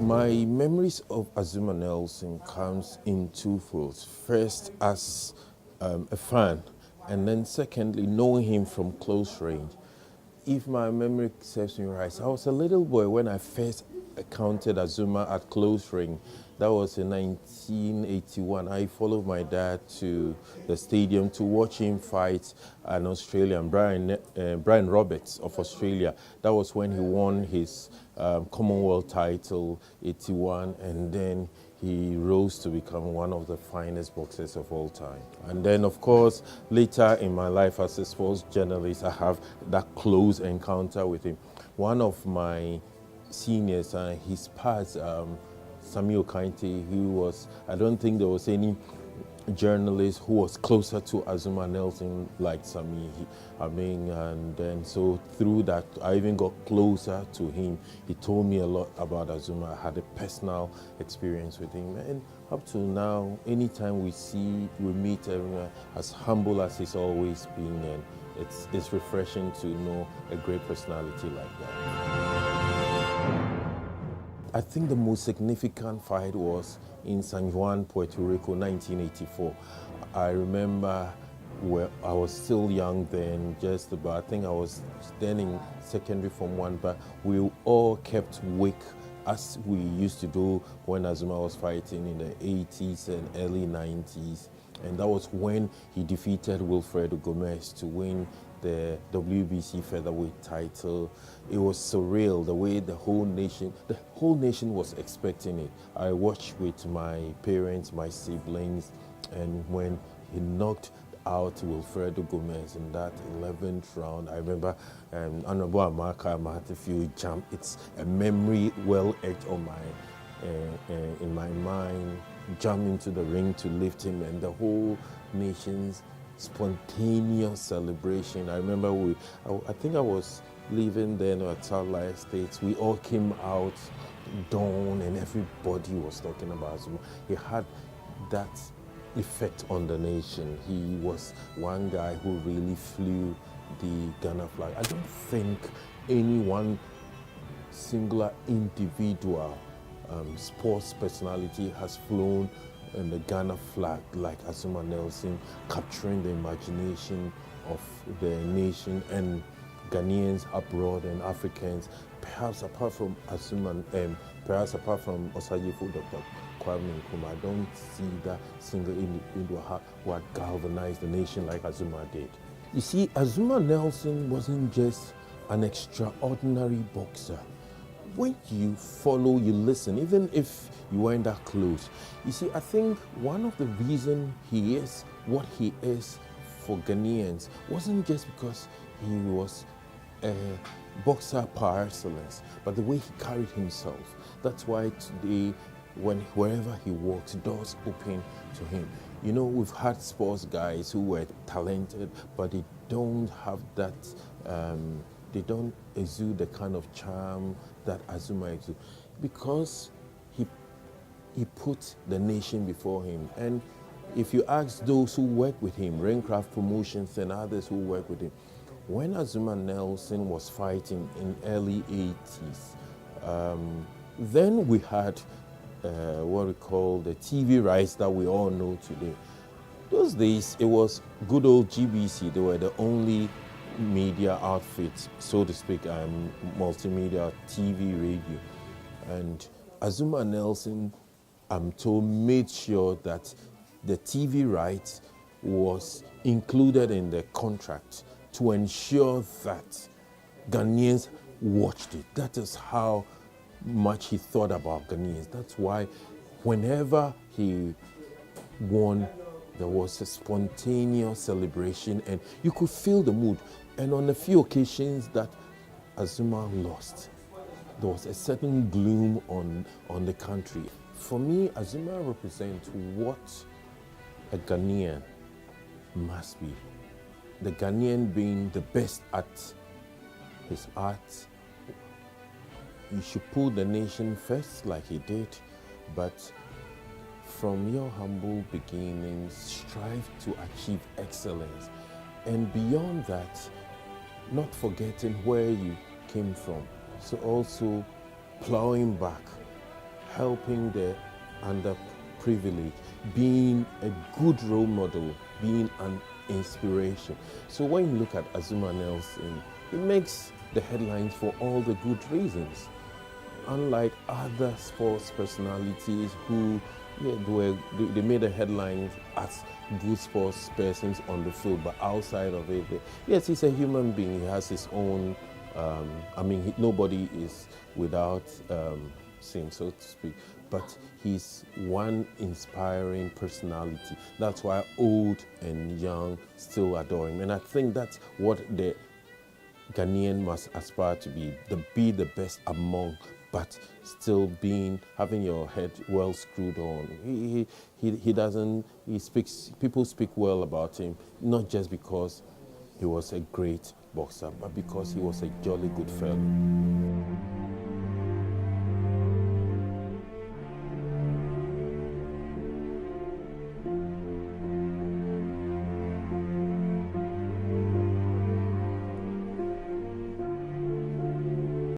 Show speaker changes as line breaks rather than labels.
My memories of Azumah Nelson comes in two folds. First, as a fan, and then secondly, knowing him from close range. If my memory serves me right, I was a little boy when I first encountered Azumah at close range. That was in 1981. I followed my dad to the stadium to watch him fight an Australian, Brian Roberts of Australia. That was when he won his Commonwealth title, 81, and then he rose to become one of the finest boxers of all time. And then, of course, later in my life as a sports journalist, I have that close encounter with him. One of my seniors, his past, Samuel Kainte, who was, I don't think there was any journalist who was closer to Azumah Nelson like Sami. And then so through that, I even got closer to him. He told me a lot about Azumah. I had a personal experience with him. And up to now, anytime we meet, as humble as he's always been, and it's refreshing to know a great personality like that. I think the most significant fight was in San Juan, Puerto Rico, 1984. I remember where I was still young then, I think I was then in secondary Form 1, but we all kept wake as we used to do when Azumah was fighting in the 80s and early 90s. And that was when he defeated Wilfredo Gomez to win the WBC featherweight title. It was surreal the way the whole nation was expecting it. I watched with my parents, my siblings, and when he knocked out Wilfredo Gomez in that 11th round, I remember Honorable Amaka Mahatefiu jump. It's a memory well etched on in my mind. Jump into the ring to lift him, and the whole nation's spontaneous celebration. I remember I think I was living then at Satellite Estates. We all came out dawn and everybody was talking about him. He had that effect on the nation. He was one guy who really flew the Ghana flag. I don't think any one singular individual sports personality has flown in the Ghana flag like Azumah Nelson, capturing the imagination of the nation and Ghanaians abroad and Africans. Perhaps apart from Azumah, perhaps apart from Osagyefo Dr. Kwame Nkrumah, I don't see that single individual who had galvanized the nation like Azumah did. You see, Azumah Nelson wasn't just an extraordinary boxer. When you follow, you listen, even if you weren't that close. You see, I think one of the reasons he is what he is for Ghanaians wasn't just because he was a boxer par excellence, but the way he carried himself. That's why today, wherever he walks, doors open to him. You know, we've had sports guys who were talented, but they don't have that, they don't exude the kind of charm that Azumah exudes, because he put the nation before him. And if you ask those who work with him, Raincraft Promotions and others who work with him, when Azumah Nelson was fighting in early 80s, then we had what we call the TV rights that we all know today. Those days, it was good old GBC. They were the only media outfit, so to speak, multimedia, TV, radio. And Azumah Nelson, I'm told, made sure that the TV rights was included in the contract to ensure that Ghanaians watched it. That is how much he thought about Ghanaians. That's why whenever he won, there was a spontaneous celebration and you could feel the mood. And on a few occasions that Azumah lost, there was a certain gloom on the country. For me, Azumah represents what a Ghanaian must be. The Ghanaian being the best at his art. You should put the nation first like he did, but from your humble beginnings, strive to achieve excellence. And beyond that, not forgetting where you came from. So also plowing back helping the underprivileged, being a good role model, being an inspiration. So when you look at Azumah Nelson, it makes the headlines for all the good reasons. Unlike other sports personalities who they made the headlines as good sports persons on the field, but outside of it, yes, he's a human being. He has his own. Nobody is without sin, so to speak. But he's one inspiring personality. That's why old and young still adore him, and I think that's what the Ghanaian must aspire to be the best among, but still having your head well screwed on. People speak well about him, not just because he was a great boxer, but because he was a jolly good fellow.